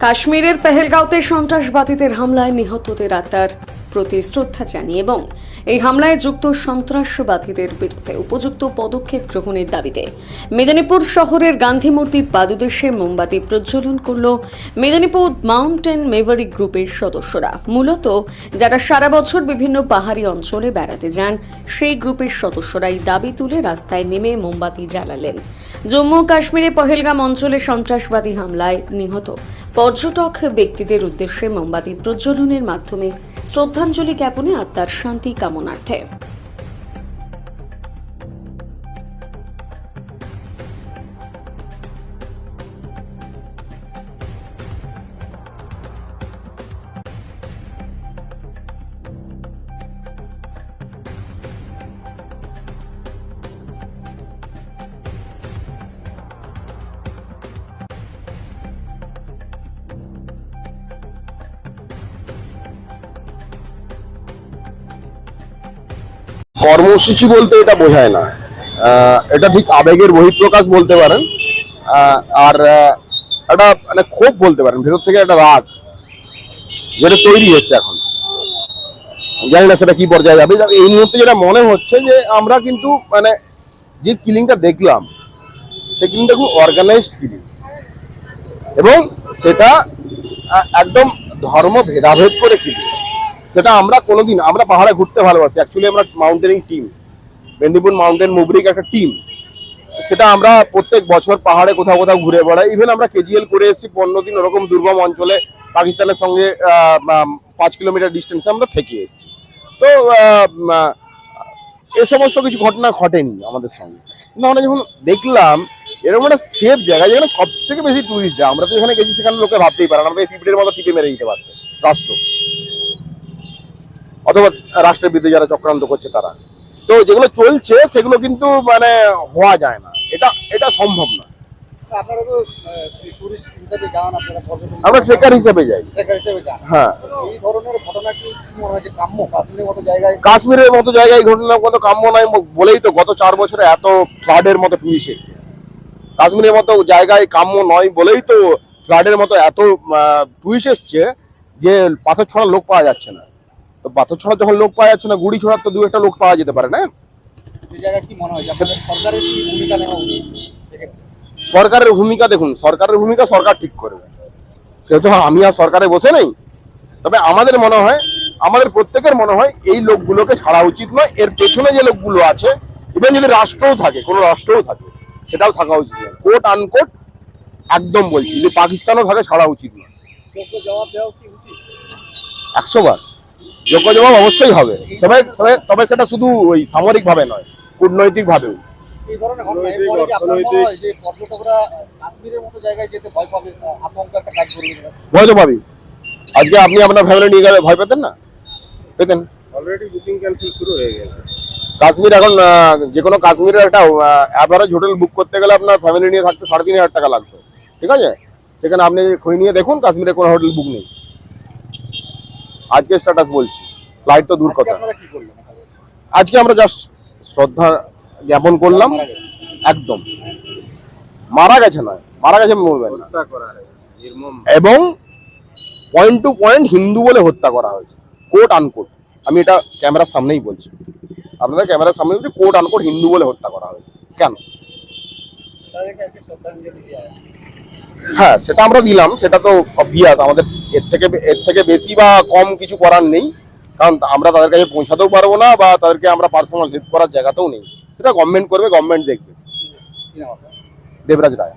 কাশ্মীরের পেহেলগাঁওতে সন্ত্রাসবাদীদের হামলায় নিহতদের আত্মার প্রতি শ্রদ্ধা জানিয়ে এবং এই হামলায় যুক্ত সন্ত্রাসবাদীদের বিরুদ্ধে উপযুক্ত পদক্ষেপ গ্রহণের দাবিতে মেদিনীপুর শহরের গান্ধী মূর্তির পাদদেশে মোমবাতি প্রজ্বলন করল মেদিনীপুর মাউন্টেন মেভারি গ্রুপের সদস্যরা। মূলত যারা সারা বছর বিভিন্ন পাহাড়ি অঞ্চলে বেড়াতে যান সেই গ্রুপের সদস্যরাই দাবি তুলে রাস্তায় নেমে মোমবাতি জ্বালালেন। জম্মু কাশ্মীরে পহেলগাম অঞ্চলে সন্ত্রাসবাদী হামলায় নিহত পর্যটক ব্যক্তিদের উদ্দেশ্যে মোমবাতি প্রজ্বলনের মাধ্যমে শ্রদ্ধাঞ্জলি জ্ঞাপনে আত্মার শান্তি কামনার্থে কর্মসূচি বলতে এটা বোঝায় না, এটা ঠিক আবেগের বহিঃপ্রকাশ বলতে পারেন, আর একটা মানে ক্ষোভ বলতে পারেন, ভেতর থেকে একটা রাগ যেটা তৈরি হচ্ছে। এখন জানি না সেটা কি পর্যায়ে যাবে। এই মুহূর্তে যেটা মনে হচ্ছে যে আমরা কিন্তু মানে যে কিলিংটা দেখলাম সেই কিলিংটা খুব অর্গানাইজড কিলিং, এবং সেটা একদম ধর্ম ভেদাভেদ করে কিলিং। সেটা আমরা কোনোদিন, আমরা পাহাড়ে ঘুরতে ভালোবাসি, অ্যাকচুয়ালি আমরা মাউন্টেনিং টিম, মেদিনীপুর মাউন্টেন মুভরিক একটা টিম। সেটা আমরা প্রত্যেক বছর পাহাড়ে কোথাও কোথাও ঘুরে বেড়াই। ইভেন আমরা কেজিএল করে এসেছি 15 দিন ওরকম দুর্গম অঞ্চলে, পাকিস্তানের সঙ্গে 5 কিলোমিটার ডিস্টেন্সে আমরা থেকে এসেছি। তো এ সমস্ত কিছু ঘটনা ঘটেনি আমাদের সঙ্গে, কিন্তু আমরা যখন দেখলাম এরকম একটা সেফ জায়গা যেখানে সব থেকে বেশি টুরিস্ট যায়, আমরা তো যেখানে গেছি সেখানে লোকে ভাবতেই পারে না আমাদের পিঁপড়ের মতো টিপে মেরে দিতে পারতো রাষ্ট্র অথবা রাষ্ট্রের বিরুদ্ধে যারা চক্রান্ত করছে তারা। তো যেগুলো চলছে সেগুলো কিন্তু মানে হওয়া যায় না, এটা সম্ভব না। আমরা ট্রেকার হিসেবে যাই। হ্যাঁ, কাশ্মীরের মতো জায়গায় ঘটনা কত কাম্য নয় বলেই তো গত 4 বছরে এত ফ্লাডের মতো টুরিস্ট এসছে। কাশ্মীরের মতো জায়গায় কাম্য নয় বলেই তো ফ্লাডের মতো এত টুরিস্ট এসছে যে পাথর ছড়ার লোক পাওয়া যাচ্ছে না। তো পাথর ছড়া যখন লোক পাওয়া যাচ্ছে না, গুড়ি ছড়ার তো 2-1টা লোক পাওয়া যেতে পারে না। সরকারের ভূমিকা দেখুন, সরকারের ভূমিকা সরকার ঠিক করবে, সেহেতু আমি আর সরকারে বসে নেই। তবে আমাদের মনে হয়, আমাদের প্রত্যেকের মনে হয় এই লোকগুলোকে ছাড়া উচিত নয়। এর পেছনে যে লোকগুলো আছে, ইভেন যদি রাষ্ট্রও থাকে, কোনো রাষ্ট্রও থাকে, সেটাও থাকা উচিত নয়। কোট আনকোট একদম বলছি, যদি পাকিস্তানও থাকে ছাড়া উচিত নয়। 100 বার যোগ্য জবাব অবশ্যই হবে, তবে সেটা শুধু ওই সামরিক ভাবে নয়, কূটনৈতিক ভাবেও। ভয় তো পাবি। আজকে আপনি আপনার ফ্যামিলি নিয়ে গেলে ভয় পেতেন না? পেতেন। অলরেডি বুকিং ক্যান্সেল শুরু হয়ে গেছে। কাশ্মীর এখন যে কোনো কাশ্মীরের একটা অ্যাভারেজ হোটেল বুক করতে গেলে আপনার ফ্যামিলি নিয়ে থাকতে 3,500 টাকা লাগবে, ঠিক আছে? সেখানে আপনি খোঁজ নিয়ে দেখুন, কাশ্মীরে কোনো হোটেল বুক নেই। আজকে স্ট্যাটাস বলছি, ফ্লাইট তো দূর কথা। আজকে আমরা জাস্ট শ্রদ্ধা জ্ঞাপন করলাম। একদম মারা গেছে নয়, মারা গেছে বলবেন না, এবং পয়েন্ট টু পয়েন্ট হিন্দু বলে হত্যা করা হয়েছে, কোট আনকোট। আমি এটা ক্যামেরার সামনেই বলছি, আপনাদের ক্যামেরার সামনে বলছি, কোট আনকোট হিন্দু বলে হত্যা করা হয়েছে। কেন? হ্যাঁ, সেটা আমরা দিলাম, সেটা তো অবভিয়াস। আমাদের এর থেকে বেশি বা কম কিছু করার নেই, কারণ আমরা তাদের কাছে পৌঁছাতেও পারবো না, বা তাদেরকে আমরা পার্সোনাল হেল্প করার জায়গাতেও নেই। সেটা গভর্নমেন্ট করবে, গভর্নমেন্ট দেখবে। দেবরাজ রায়।